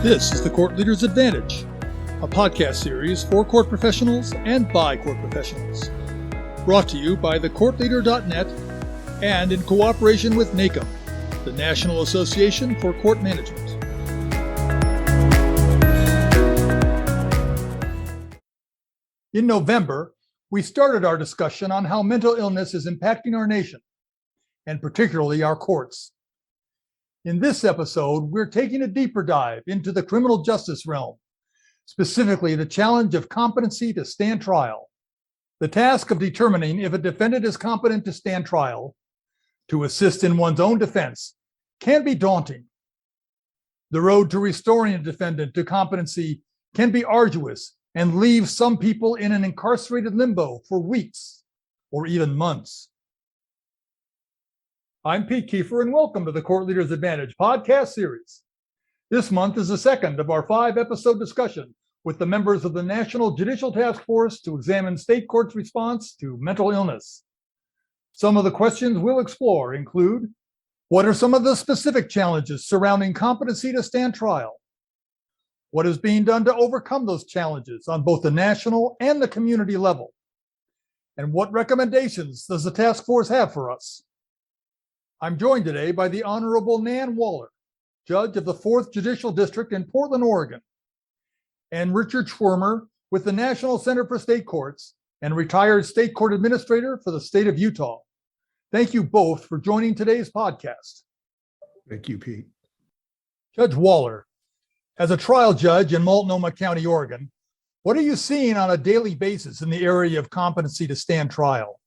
This is the Court Leader's Advantage, a podcast series for court professionals and by court professionals. Brought to you by thecourtleader.net and in cooperation with NACM, the National Association for Court Management. In November, we started our discussion on how mental illness is impacting our nation, and particularly our courts. In this episode, we're taking a deeper dive into the criminal justice realm, specifically the challenge of competency to stand trial. The task of determining if a defendant is competent to stand trial, to assist in one's own defense, can be daunting. The road to restoring a defendant to competency can be arduous and leave some people in an incarcerated limbo for weeks or even months. I'm Pete Kiefer, and welcome to the Court Leader's Advantage podcast series. This month is the second of our 5-episode discussion with the members of the National Judicial Task Force to examine state courts' response to mental illness. Some of the questions we'll explore include: what are some of the specific challenges surrounding competency to stand trial? What is being done to overcome those challenges on both the national and the community level? And what recommendations does the task force have for us? I'm joined today by the Honorable Nan Waller, Judge of the 4th Judicial District in Portland, Oregon, and Richard Schwirmer with the National Center for State Courts and retired state court administrator for the state of Utah. Thank you both for joining today's podcast. Thank you, Pete. Judge Waller, as a trial judge in Multnomah County, Oregon, what are you seeing on a daily basis in the area of competency to stand trial?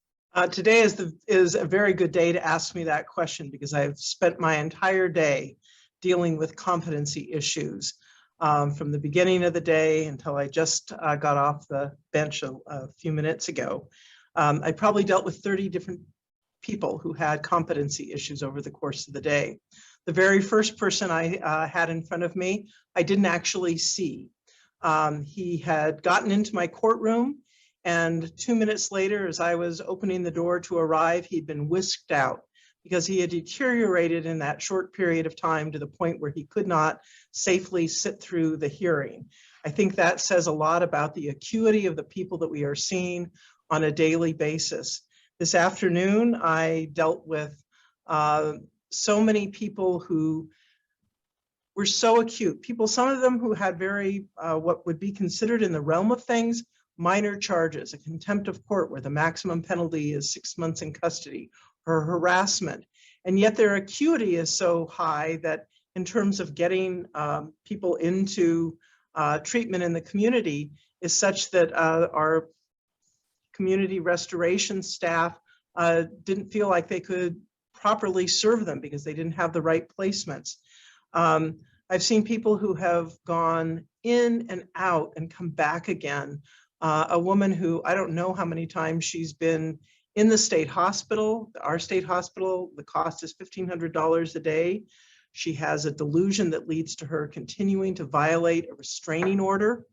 Today is a very good day to ask me that question, because I've spent my entire day dealing with competency issues from the beginning of the day until I just got off the bench a few minutes ago. I probably dealt with 30 different people who had competency issues over the course of the day. The very first person I had in front of me, I didn't actually see. He had gotten into my courtroom, and 2 minutes later, as I was opening the door to arrive, he'd been whisked out because he had deteriorated in that short period of time to the point where he could not safely sit through the hearing. I think that says a lot about the acuity of the people that we are seeing on a daily basis. This afternoon, I dealt with so many people who were so acute. People, some of them who had very, what would be considered in the realm of things, minor charges, a contempt of court where the maximum penalty is 6 months in custody, or harassment. And yet their acuity is so high that in terms of getting people into treatment in the community is such that our community restoration staff didn't feel like they could properly serve them because they didn't have the right placements. I've seen people who have gone in and out and come back again. A woman who, I don't know how many times she's been in the state hospital. Our state hospital, the cost is $1,500 a day. She has a delusion that leads to her continuing to violate a restraining order.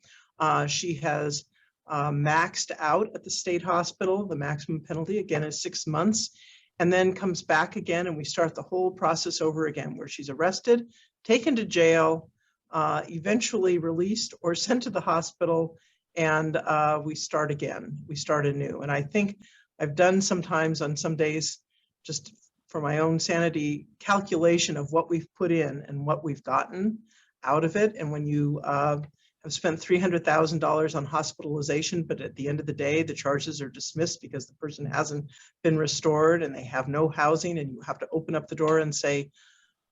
She has maxed out at the state hospital. The maximum penalty, again, is 6 months, and then comes back again, and we start the whole process over again, where she's arrested, taken to jail, eventually released or sent to the hospital, and we start again. We start anew. And I think I've done sometimes on some days, just for my own sanity, calculation of what we've put in and what we've gotten out of it. And when you have spent $300,000 on hospitalization, but at the end of the day, the charges are dismissed because the person hasn't been restored and they have no housing, and you have to open up the door and say,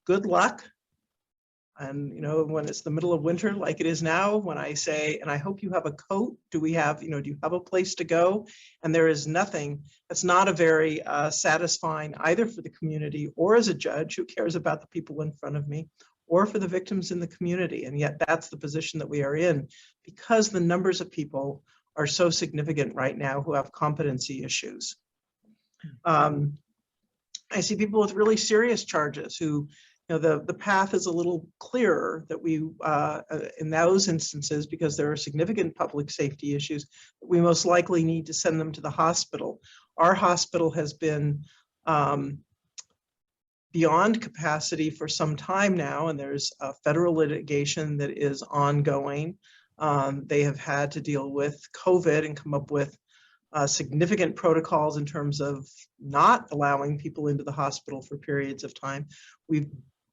good luck. And, you know, when it's the middle of winter, like it is now, when I say, and I hope you have a coat, do you have a place to go? And there is nothing. That's not a very satisfying either for the community or as a judge who cares about the people in front of me, or for the victims in the community. And yet that's the position that we are in, because the numbers of people are so significant right now who have competency issues. I see people with really serious charges who, the path is a little clearer that we, in those instances, because there are significant public safety issues, we most likely need to send them to the hospital. Our hospital has been beyond capacity for some time now, and there's federal litigation that is ongoing. They have had to deal with COVID and come up with significant protocols in terms of not allowing people into the hospital for periods of time. We've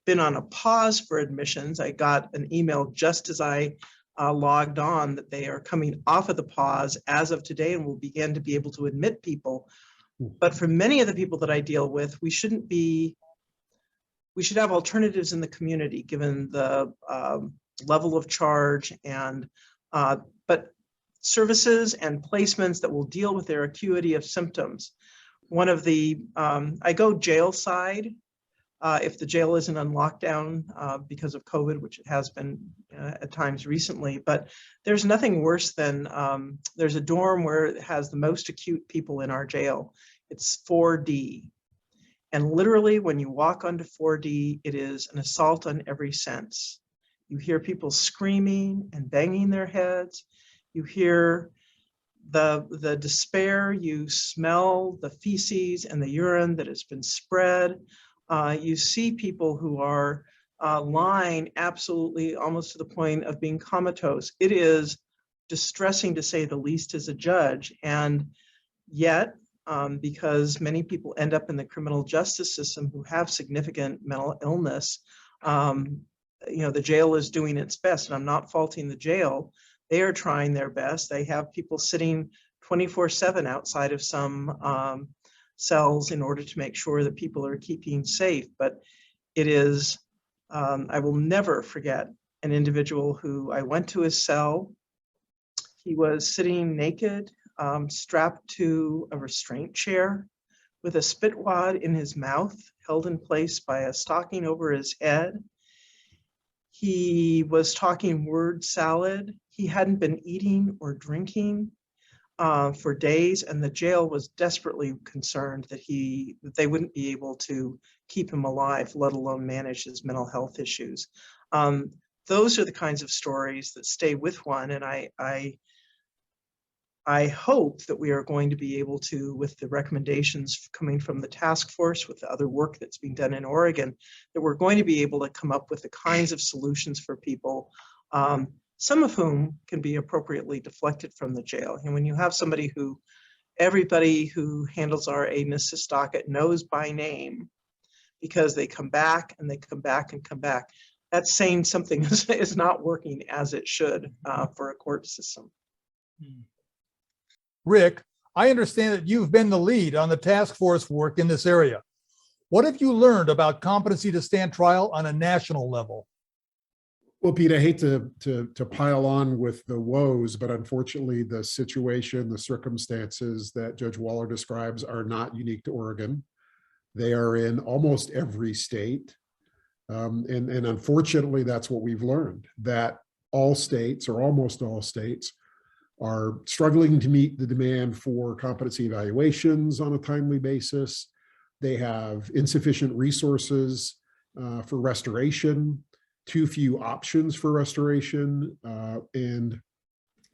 been on a pause for admissions. I got an email just as I logged on that they are coming off of the pause as of today and will begin to be able to admit people. But for many of the people that I deal with, we should have alternatives in the community given the level of charge and but services and placements that will deal with their acuity of symptoms. One of the, I go jail side if the jail isn't on lockdown because of COVID, which it has been at times recently, but there's nothing worse than, there's a dorm where it has the most acute people in our jail. It's 4D. And literally when you walk onto 4D, it is an assault on every sense. You hear people screaming and banging their heads. You hear the despair, you smell the feces and the urine that has been spread. You see people who are lying absolutely almost to the point of being comatose. It is distressing to say the least as a judge. And yet, because many people end up in the criminal justice system who have significant mental illness, the jail is doing its best, and I'm not faulting the jail. They are trying their best. They have people sitting 24/7 outside of some cells in order to make sure that people are keeping safe. But it is, I will never forget an individual who I went to his cell. He was sitting naked, strapped to a restraint chair with a spit wad in his mouth, held in place by a stocking over his head. He was talking word salad. He hadn't been eating or drinking for days, and the jail was desperately concerned that they wouldn't be able to keep him alive, let alone manage his mental health issues. Those are the kinds of stories that stay with one, and I hope that we are going to be able to, with the recommendations coming from the task force, with the other work that's being done in Oregon, that we're going to be able to come up with the kinds of solutions for people, some of whom can be appropriately deflected from the jail. And when you have somebody who everybody who handles our aid and assist docket knows by name, because they come back and they come back and come back, that's saying something is not working as it should for a court system. Rick, I understand that you've been the lead on the task force work in this area. What have you learned about competency to stand trial on a national level? Well, Pete, I hate to pile on with the woes, but unfortunately the situation, the circumstances that Judge Waller describes are not unique to Oregon. They are in almost every state. And unfortunately, that's what we've learned, that all states or almost all states are struggling to meet the demand for competency evaluations on a timely basis. They have insufficient resources for restoration, too few options for restoration. And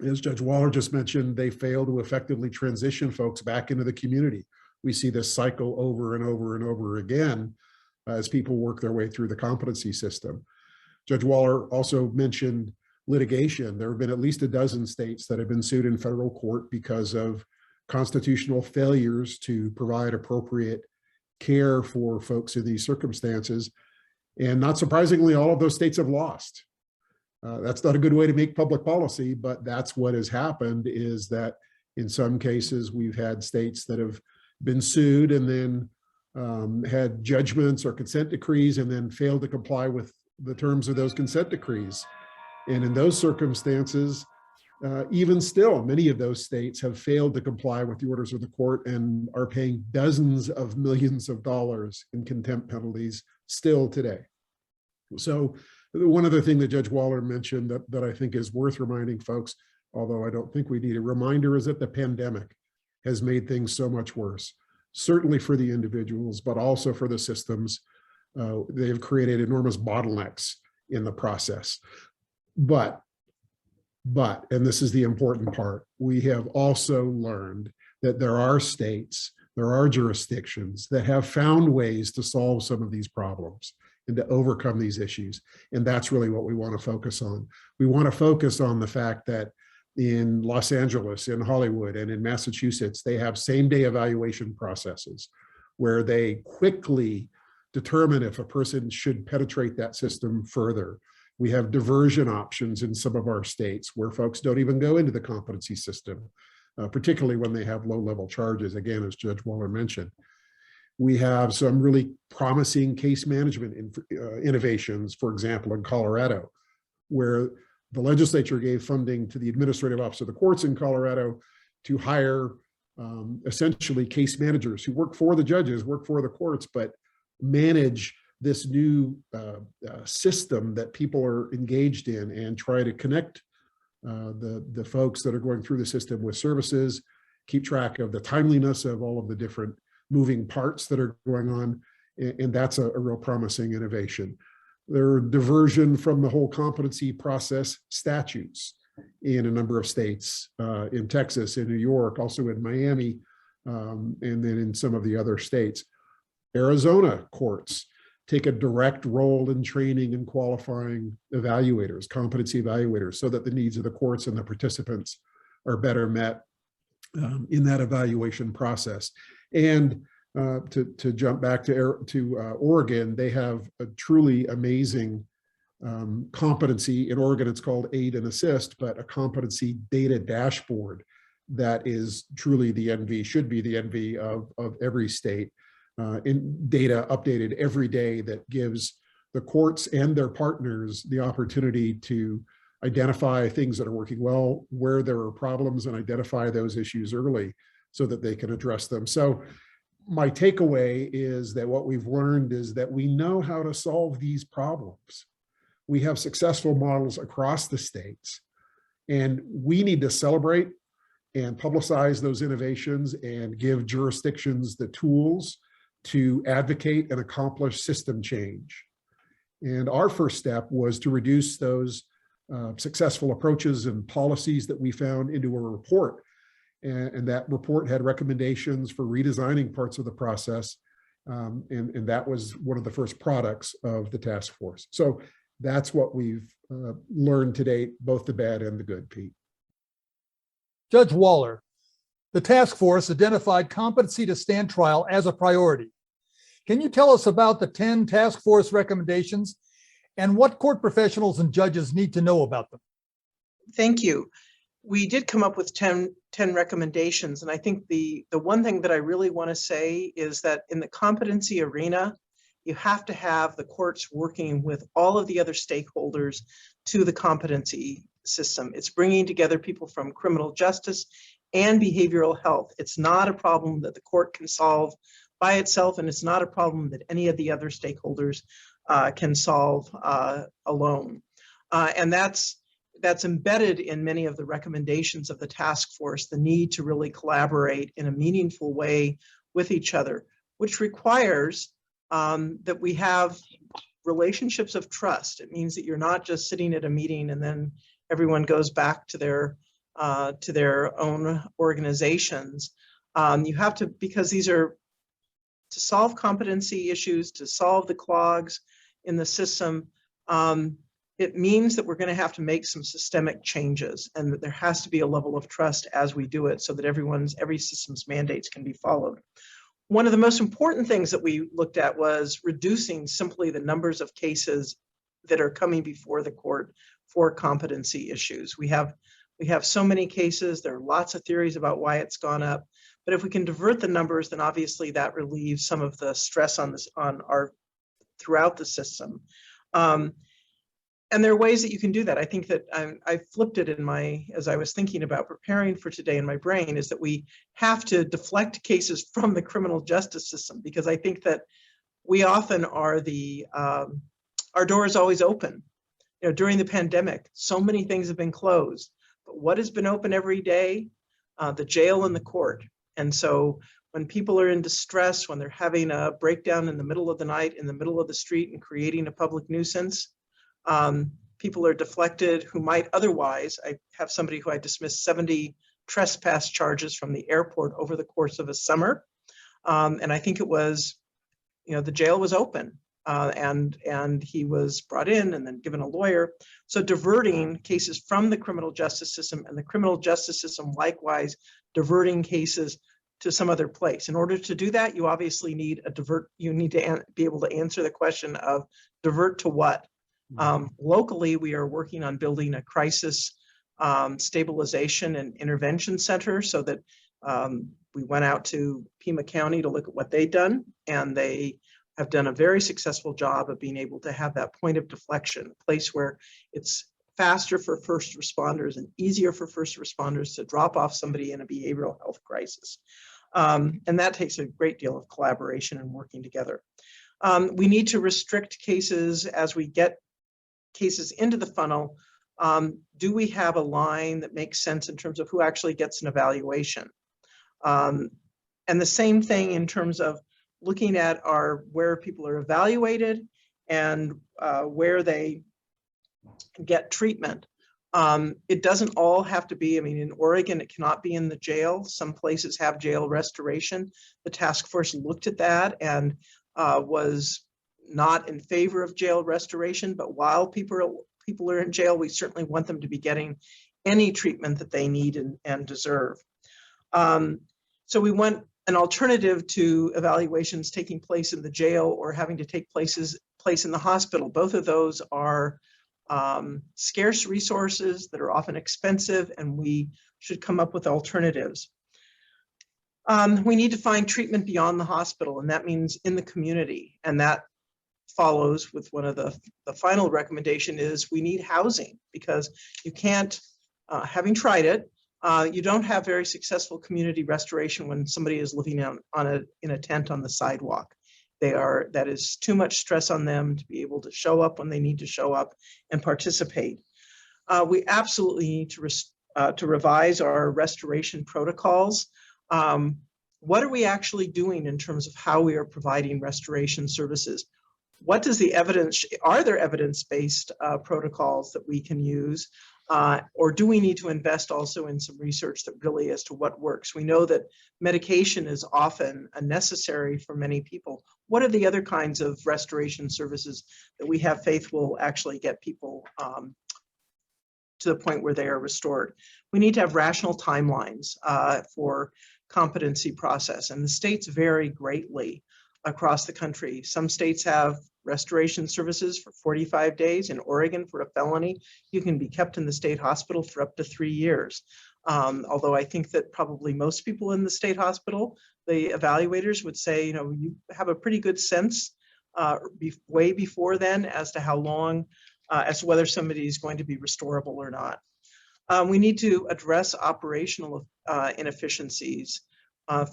as Judge Waller just mentioned, they fail to effectively transition folks back into the community. We see this cycle over and over and over again as people work their way through the competency system. Judge Waller also mentioned litigation. There have been at least a dozen states that have been sued in federal court because of constitutional failures to provide appropriate care for folks in these circumstances. And not surprisingly, all of those states have lost. That's not a good way to make public policy, but that's what has happened, is that in some cases we've had states that have been sued and then had judgments or consent decrees and then failed to comply with the terms of those consent decrees. And in those circumstances, even still, many of those states have failed to comply with the orders of the court and are paying dozens of millions of dollars in contempt penalties still today. So one other thing that Judge Waller mentioned that I think is worth reminding folks, although I don't think we need a reminder, is that the pandemic has made things so much worse, certainly for the individuals, but also for the systems. They've created enormous bottlenecks in the process. But, and this is the important part, we have also learned that there are states There are jurisdictions that have found ways to solve some of these problems and to overcome these issues. And that's really what we want to focus on. We want to focus on the fact that in Los Angeles, in Hollywood, and in Massachusetts, they have same-day evaluation processes where they quickly determine if a person should penetrate that system further. We have diversion options in some of our states where folks don't even go into the competency system, particularly when they have low-level charges, again, as Judge Waller mentioned. We have some really promising case management innovations, for example, in Colorado, where the legislature gave funding to the administrative office of the courts in Colorado to hire essentially case managers who work for the judges, work for the courts, but manage this new system that people are engaged in and try to connect the folks that are going through the system with services, keep track of the timeliness of all of the different moving parts that are going on. And that's a real promising innovation. There are diversion from the whole competency process statutes in a number of states, in Texas, in New York, also in Miami, and then in some of the other states. Arizona courts take a direct role in training and qualifying evaluators, competency evaluators, so that the needs of the courts and the participants are better met in that evaluation process. And to jump back to Oregon, they have a truly amazing competency. In Oregon, it's called Aid and Assist, but a competency data dashboard that is truly the envy, should be the envy of every state. In data updated every day that gives the courts and their partners the opportunity to identify things that are working well, where there are problems, and identify those issues early so that they can address them. So my takeaway is that what we've learned is that we know how to solve these problems. We have successful models across the states, and we need to celebrate and publicize those innovations and give jurisdictions the tools to advocate and accomplish system change. And our first step was to reduce those successful approaches and policies that we found into a report. And that report had recommendations for redesigning parts of the process. And that was one of the first products of the task force. So that's what we've learned to date, both the bad and the good, Pete. Judge Waller, the task force identified competency to stand trial as a priority. Can you tell us about the 10 task force recommendations and what court professionals and judges need to know about them? Thank you. We did come up with 10 recommendations. And I think the one thing that I really want to say is that in the competency arena, you have to have the courts working with all of the other stakeholders to the competency system. It's bringing together people from criminal justice and behavioral health. It's not a problem that the court can solve by itself, and it's not a problem that any of the other stakeholders can solve alone. And that's embedded in many of the recommendations of the task force, the need to really collaborate in a meaningful way with each other, which requires that we have relationships of trust. It means that you're not just sitting at a meeting and then everyone goes back to their own organizations. You have to, because these are to solve competency issues, to solve the clogs in the system, it means that we're going to have to make some systemic changes, and that there has to be a level of trust as we do it so that every system's mandates can be followed. One of the most important things that we looked at was reducing simply the numbers of cases that are coming before the court for competency issues. We have so many cases. There are lots of theories about why it's gone up. But if we can divert the numbers, then obviously that relieves some of the stress throughout the system. And there are ways that you can do that. I think that I flipped it as I was thinking about preparing for today in my brain, is that we have to deflect cases from the criminal justice system, because I think that we often are our door is always open. You know, during the pandemic, so many things have been closed, but what has been open every day? The jail and the court. And so when people are in distress, when they're having a breakdown in the middle of the night, in the middle of the street and creating a public nuisance, people are deflected who might otherwise. I have somebody who I dismissed 70 trespass charges from the airport over the course of a summer. And I think it was, the jail was open. And he was brought in and then given a lawyer. So diverting cases from the criminal justice system, and the criminal justice system likewise diverting cases to some other place. In order to do that, you obviously need you need to be able to answer the question of divert to what. Locally, we are working on building a crisis stabilization and intervention center, so that we went out to Pima County to look at what they'd done, and they have done a very successful job of being able to have that point of deflection, a place where it's faster for first responders and easier for first responders to drop off somebody in a behavioral health crisis. And that takes a great deal of collaboration and working together. We need to restrict cases as we get cases into the funnel. Do we have a line that makes sense in terms of who actually gets an evaluation? And the same thing in terms of looking at where people are evaluated and where they get treatment. It doesn't all have to be, in Oregon, it cannot be in the jail. Some places have jail restoration. The task force looked at that and was not in favor of jail restoration, but while people are in jail, we certainly want them to be getting any treatment that they need and deserve. So we want an alternative to evaluations taking place in the jail or having to take place in the hospital. Both of those are scarce resources that are often expensive, and we should come up with alternatives. We need to find treatment beyond the hospital, and that means in the community. And that follows with one of the final recommendation is we need housing, because you can't, having tried it, you don't have very successful community restoration when somebody is living in a tent on the sidewalk. That is too much stress on them to be able to show up when they need to show up and participate. We absolutely need to revise our restoration protocols. What are we actually doing in terms of how we are providing restoration services? What does the evidence, are there evidence-based protocols that we can use? Or do we need to invest also in some research that really as to what works? We know that medication is often necessary for many people. What are the other kinds of restoration services that we have faith will actually get people to the point where they are restored? We need to have rational timelines for competency process, and the states vary greatly across the country. Some states have restoration services for 45 days. In Oregon, for a felony, you can be kept in the state hospital for up to 3 years. Although I think that probably most people in the state hospital, the evaluators would say, you have a pretty good sense way before then as to how long, as to whether somebody is going to be restorable or not. We need to address operational inefficiencies.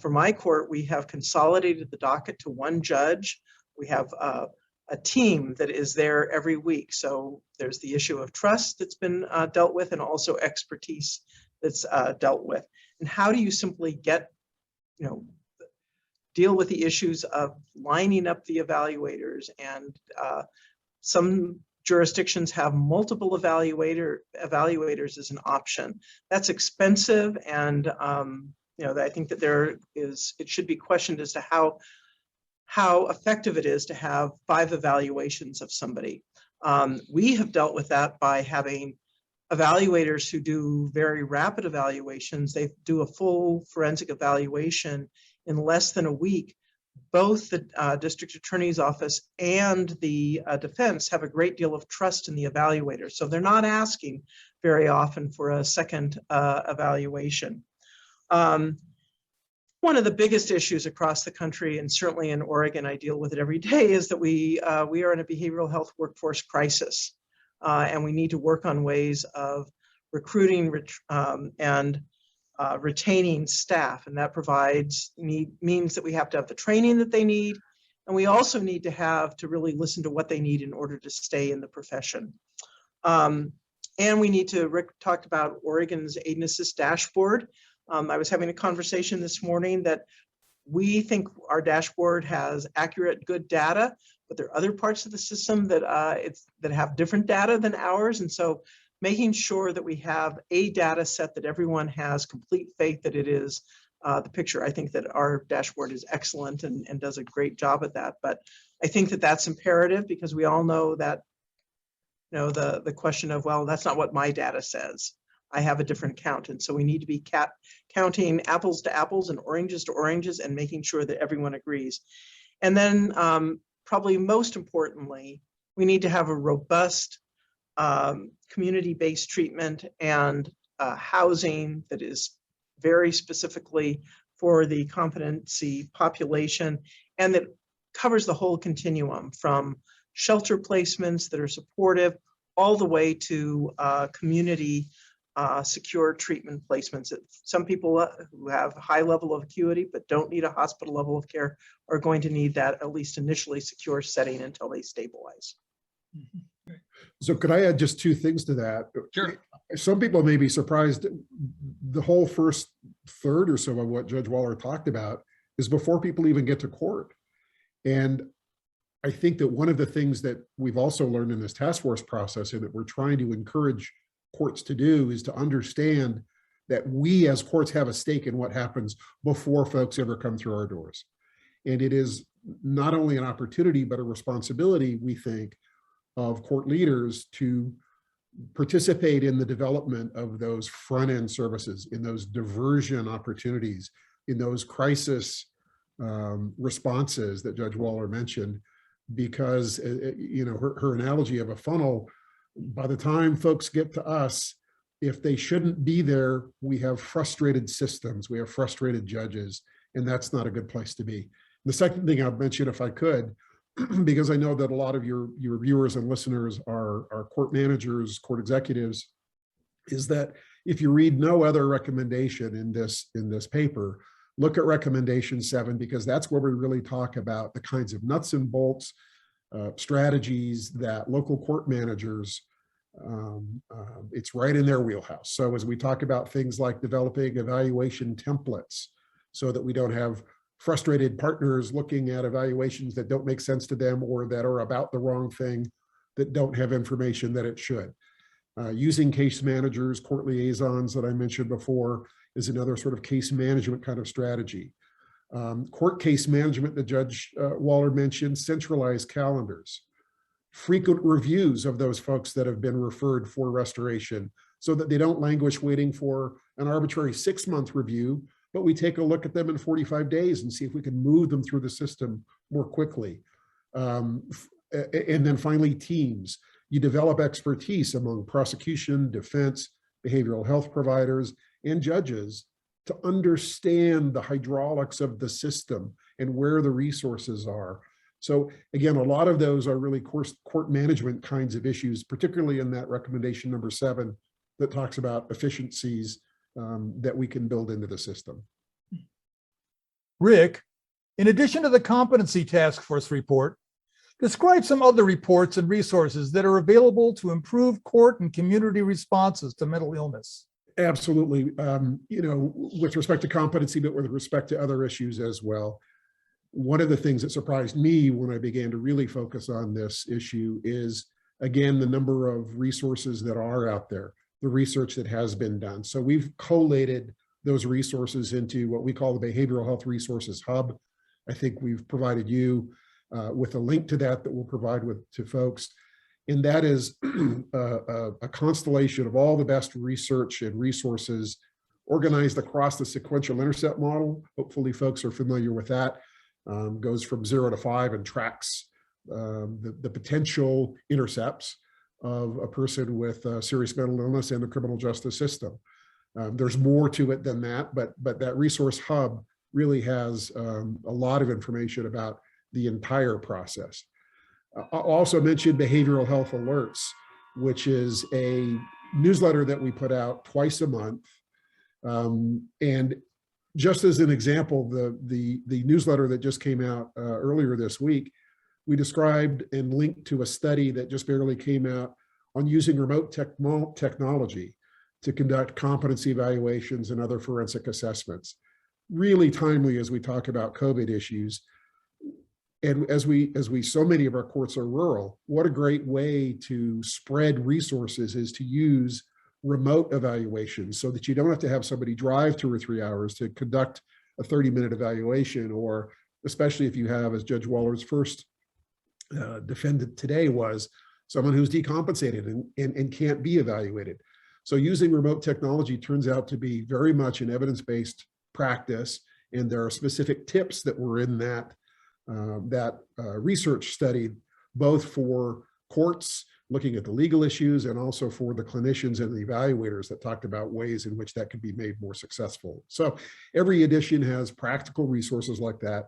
For my court, we have consolidated the docket to one judge. We have a team that is there every week. So there's the issue of trust that's been dealt with, and also expertise that's dealt with. And how do you simply deal with the issues of lining up the evaluators? And some jurisdictions have multiple evaluators as an option. That's expensive, and I think that it should be questioned as to how effective it is to have 5 evaluations of somebody. We have dealt with that by having evaluators who do very rapid evaluations. They do a full forensic evaluation in less than a week. Both the district attorney's office and the defense have a great deal of trust in the evaluator. So they're not asking very often for a second evaluation. One of the biggest issues across the country, and certainly in Oregon, I deal with it every day, is that we are in a behavioral health workforce crisis. And we need to work on ways of recruiting and retaining staff. And that means that we have to have the training that they need. And we also need to really listen to what they need in order to stay in the profession. And we need to, Rick talked about Oregon's Aid and Assist dashboard. I was having a conversation this morning that we think our dashboard has accurate, good data, but there are other parts of the system that have different data than ours. And so making sure that we have a data set that everyone has complete faith that it is the picture. I think that our dashboard is excellent and does a great job at that. But I think that that's imperative because we all know that, the question of, well, that's not what my data says. I have a different count. And so we need to be counting apples to apples and oranges to oranges and making sure that everyone agrees. And then probably most importantly, we need to have a robust community-based treatment and housing that is very specifically for the competency population and that covers the whole continuum from shelter placements that are supportive all the way to community secure treatment placements. Some people who have high level of acuity but don't need a hospital level of care are going to need that at least initially secure setting until they stabilize. So could I add just two things to that? Sure. Some people may be surprised. The whole first third or so of what Judge Waller talked about is before people even get to court. And I think that one of the things that we've also learned in this task force process and that we're trying to encourage courts to do is to understand that we as courts have a stake in what happens before folks ever come through our doors. And it is not only an opportunity, but a responsibility, we think, of court leaders to participate in the development of those front-end services, in those diversion opportunities, in those crisis responses that Judge Waller mentioned, because her analogy of a funnel, by the time folks get to us, if they shouldn't be there, we have frustrated systems, we have frustrated judges, and that's not a good place to be. The second thing I'll mention, if I could, because I know that a lot of your viewers and listeners are court managers, court executives, is that if you read no other recommendation in this paper, look at recommendation 7, because that's where we really talk about the kinds of nuts and bolts strategies that local court managers, it's right in their wheelhouse. So as we talk about things like developing evaluation templates so that we don't have frustrated partners looking at evaluations that don't make sense to them or that are about the wrong thing, that don't have information that it should. Using case managers, court liaisons that I mentioned before is another sort of case management kind of strategy. Court case management that Judge Waller mentioned, centralized calendars, frequent reviews of those folks that have been referred for restoration so that they don't languish waiting for an arbitrary 6-month review, but we take a look at them in 45 days and see if we can move them through the system more quickly. And then finally, teams. You develop expertise among prosecution, defense, behavioral health providers, and judges to understand the hydraulics of the system and where the resources are. So again, a lot of those are really court management kinds of issues, particularly in that recommendation number 7 that talks about efficiencies that we can build into the system. Rick, in addition to the Competency Task Force report, describe some other reports and resources that are available to improve court and community responses to mental illness. Absolutely. With respect to competency, but with respect to other issues as well. One of the things that surprised me when I began to really focus on this issue is, again, the number of resources that are out there, the research that has been done. So we've collated those resources into what we call the Behavioral Health Resources Hub. I think we've provided you with a link to that we'll provide to folks. And that is a constellation of all the best research and resources organized across the sequential intercept model. Hopefully folks are familiar with that. Goes from 0 to 5 and tracks the potential intercepts of a person with serious mental illness in the criminal justice system. There's more to it than that, but that resource hub really has a lot of information about the entire process. I'll also mention Behavioral Health Alerts, which is a newsletter that we put out twice a month. And just as an example, the newsletter that just came out earlier this week, we described and linked to a study that just barely came out on using remote technology to conduct competency evaluations and other forensic assessments. Really timely as we talk about COVID issues. And as so many of our courts are rural, what a great way to spread resources is to use remote evaluations so that you don't have to have somebody drive 2 or 3 hours to conduct a 30-minute evaluation, or especially if you have, as Judge Waller's first defendant today was, someone who's decompensated and can't be evaluated. So using remote technology turns out to be very much an evidence-based practice, and there are specific tips that were in that research study, both for courts looking at the legal issues and also for the clinicians and the evaluators that talked about ways in which that could be made more successful. So every edition has practical resources like that.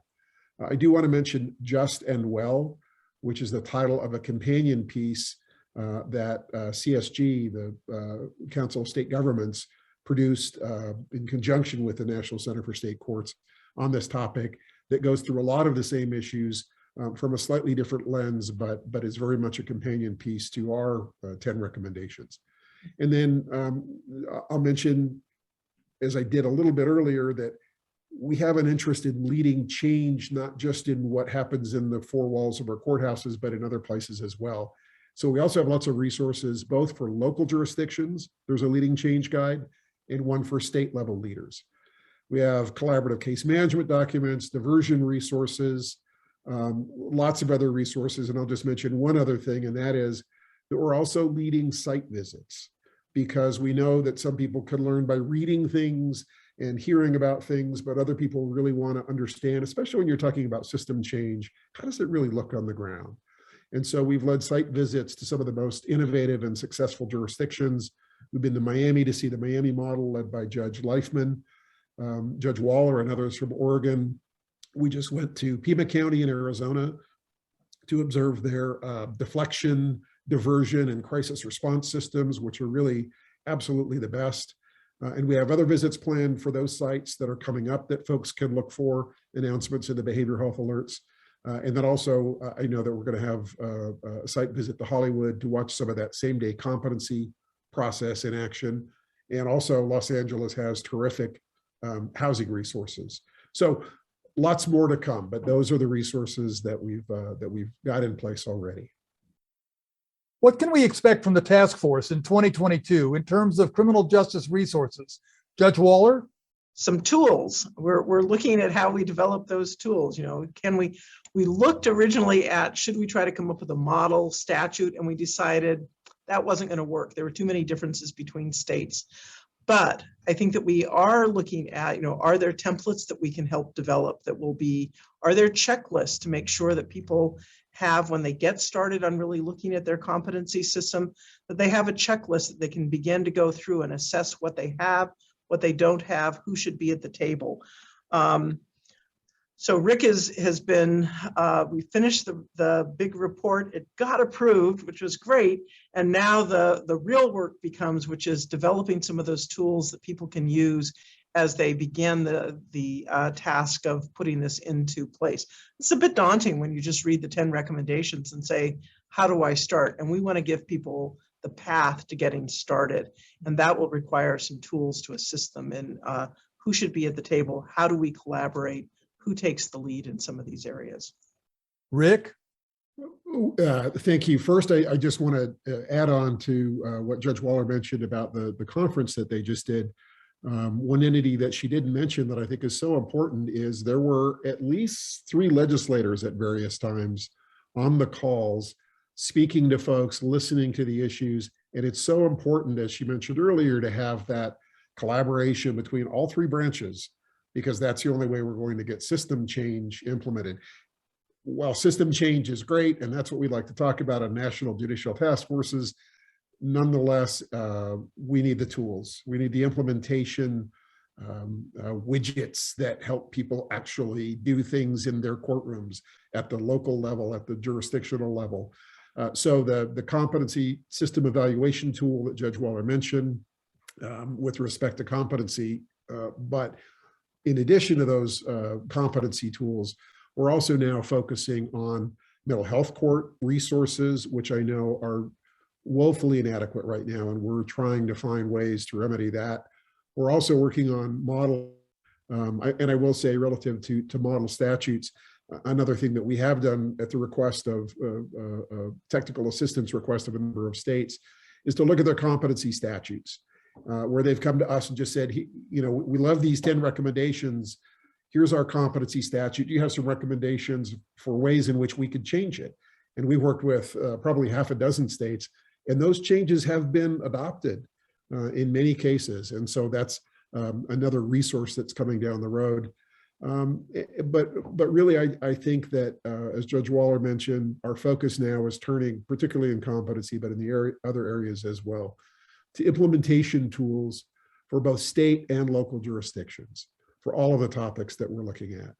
I do want to mention Just and Well, which is the title of a companion piece that CSG, the Council of State Governments, produced in conjunction with the National Center for State Courts on this topic, that goes through a lot of the same issues from a slightly different lens, but is very much a companion piece to our 10 recommendations. And then I'll mention, as I did a little bit earlier, that we have an interest in leading change, not just in what happens in the four walls of our courthouses, but in other places as well. So we also have lots of resources, both for local jurisdictions. There's a leading change guide, and one for state level leaders. We have collaborative case management documents, diversion resources, lots of other resources. And I'll just mention one other thing, and that is that we're also leading site visits, because we know that some people can learn by reading things and hearing about things, but other people really want to understand, especially when you're talking about system change, how does it really look on the ground? And so we've led site visits to some of the most innovative and successful jurisdictions. We've been to Miami to see the Miami model led by Judge Leifman, Judge Waller, and others from Oregon. We just went to Pima County in Arizona to observe their deflection, diversion, and crisis response systems, which are really absolutely the best. And we have other visits planned for those sites that are coming up that folks can look for, announcements in the behavioral health alerts. And then also, I know that we're going to have a site visit to Hollywood to watch some of that same-day competency process in action. And also, Los Angeles has terrific housing resources. So lots more to come, but those are the resources that we've got in place already. What can we expect from the task force in 2022 in terms of criminal justice resources? Judge Waller? Some tools. We're looking at how we develop those tools. You know, we looked originally at, should we try to come up with a model statute, and we decided that wasn't going to work. There were too many differences between states. But I think that we are looking at, you know, are there templates that we can help develop that will be, are there checklists to make sure that people have, when they get started on really looking at their competency system, that they have a checklist that they can begin to go through and assess what they have, what they don't have, who should be at the table. So Rick has been, we finished the big report. It got approved, which was great. And now the real work becomes, which is developing some of those tools that people can use as they begin the task of putting this into place. It's a bit daunting when you just read the 10 recommendations and say, how do I start? And we want to give people the path to getting started. And that will require some tools to assist them in who should be at the table, how do we collaborate, who takes the lead in some of these areas. Rick? Thank you. First, I just want to add on to what Judge Waller mentioned about the conference that they just did. One entity that she didn't mention that I think is so important is there were at least 3 legislators at various times on the calls, speaking to folks, listening to the issues. And it's so important, as she mentioned earlier, to have that collaboration between all 3 branches, because that's the only way we're going to get system change implemented. While system change is great, and that's what we like to talk about on National Judicial Task Forces, nonetheless, we need the tools. We need the implementation widgets that help people actually do things in their courtrooms at the local level, at the jurisdictional level. So the competency system evaluation tool that Judge Waller mentioned with respect to competency, but in addition to those competency tools, we're also now focusing on mental health court resources, which I know are woefully inadequate right now, and we're trying to find ways to remedy that. We're also working on model, and I will say relative to model statutes, another thing that we have done at the request of technical assistance request of a number of states is to look at their competency statutes, where they've come to us and just said, we love these 10 recommendations. Here's our competency statute. Do you have some recommendations for ways in which we could change it? And we worked with probably half a dozen states, and those changes have been adopted in many cases. And so that's another resource that's coming down the road. But really, I think that, as Judge Waller mentioned, our focus now is turning, particularly in competency, but in the other areas as well, to implementation tools for both state and local jurisdictions for all of the topics that we're looking at.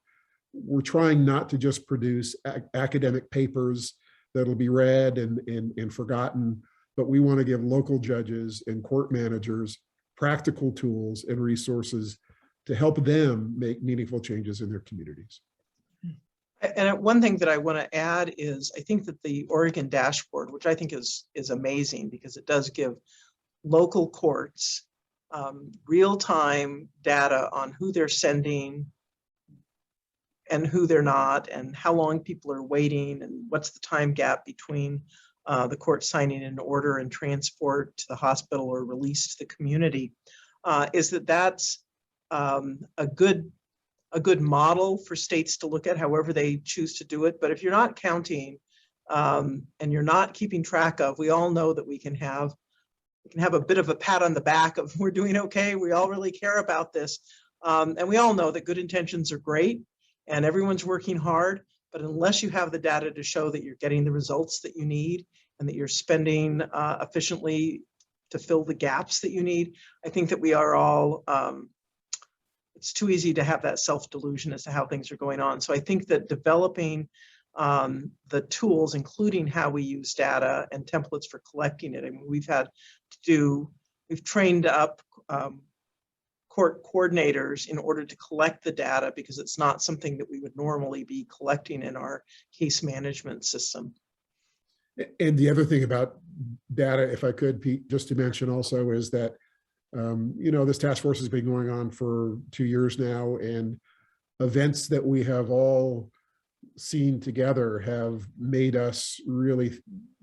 We're trying not to just produce academic papers that'll be read and forgotten, but we want to give local judges and court managers practical tools and resources to help them make meaningful changes in their communities. And one thing that I want to add is I think that the Oregon dashboard, which I think is amazing because it does give local courts real-time data on who they're sending and who they're not, and how long people are waiting, and what's the time gap between the court signing an order and transport to the hospital or release to the community, that's a good model for states to look at however they choose to do it. But if you're not counting and you're not keeping track of, we all know that we can have a bit of a pat on the back of we're doing okay, we all really care about this. And we all know that good intentions are great and everyone's working hard, but unless you have the data to show that you're getting the results that you need and that you're spending efficiently to fill the gaps that you need, I think that we are all, it's too easy to have that self-delusion as to how things are going on. So I think that developing the tools, including how we use data and templates for collecting it. I mean, we've trained up court coordinators in order to collect the data because it's not something that we would normally be collecting in our case management system. And the other thing about data, if I could, Pete, just to mention also is that, this task force has been going on for 2 years now, and events that we have all seen together have made us really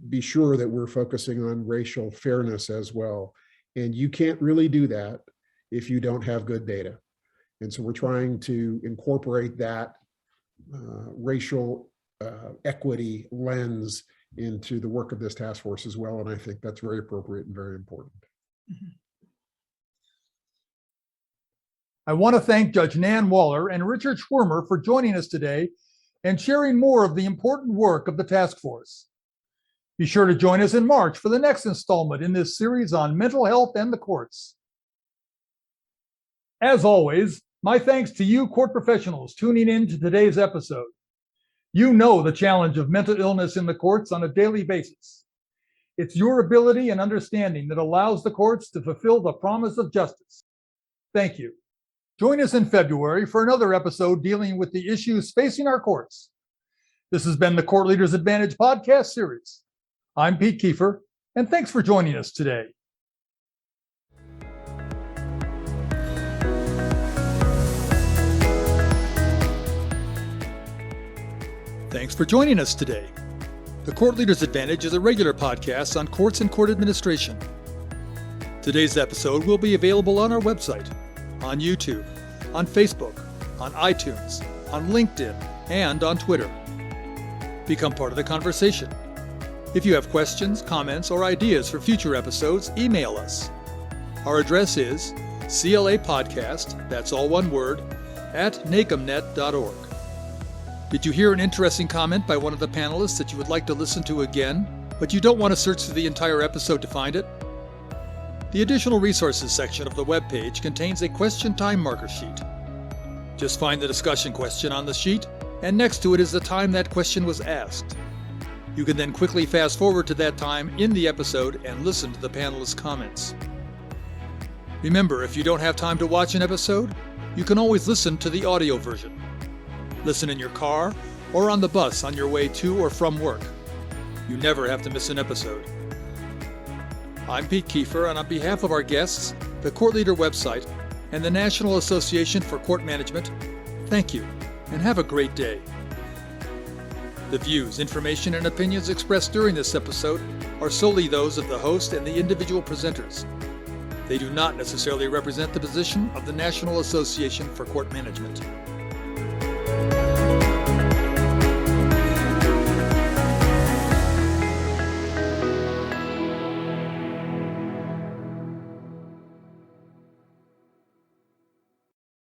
be sure that we're focusing on racial fairness as well. And you can't really do that if you don't have good data. And so we're trying to incorporate that racial equity lens into the work of this task force as well. And I think that's very appropriate and very important. I want to thank Judge Nan Waller and Richard Schwirmer for joining us today and sharing more of the important work of the task force. Be sure to join us in March for the next installment in this series on mental health and the courts. As always, my thanks to you court professionals tuning in to today's episode. You know the challenge of mental illness in the courts on a daily basis. It's your ability and understanding that allows the courts to fulfill the promise of justice. Thank you. Join us in February for another episode dealing with the issues facing our courts. This has been the Court Leaders Advantage podcast series. I'm Pete Kiefer, and thanks for joining us today. Thanks for joining us today. The Court Leaders Advantage is a regular podcast on courts and court administration. Today's episode will be available on our website, on YouTube, on Facebook, on iTunes, on LinkedIn, and on Twitter. Become part of the conversation. If you have questions, comments, or ideas for future episodes, email us. Our address is CLApodcast, that's all one word, @nacomnet.org. Did you hear an interesting comment by one of the panelists that you would like to listen to again, but you don't want to search through the entire episode to find it? The Additional Resources section of the webpage contains a question time marker sheet. Just find the discussion question on the sheet, and next to it is the time that question was asked. You can then quickly fast forward to that time in the episode and listen to the panelists' comments. Remember, if you don't have time to watch an episode, you can always listen to the audio version. Listen in your car or on the bus on your way to or from work. You never have to miss an episode. I'm Pete Kiefer, and on behalf of our guests, the Court Leader website, and the National Association for Court Management, thank you, and have a great day. The views, information, and opinions expressed during this episode are solely those of the host and the individual presenters. They do not necessarily represent the position of the National Association for Court Management.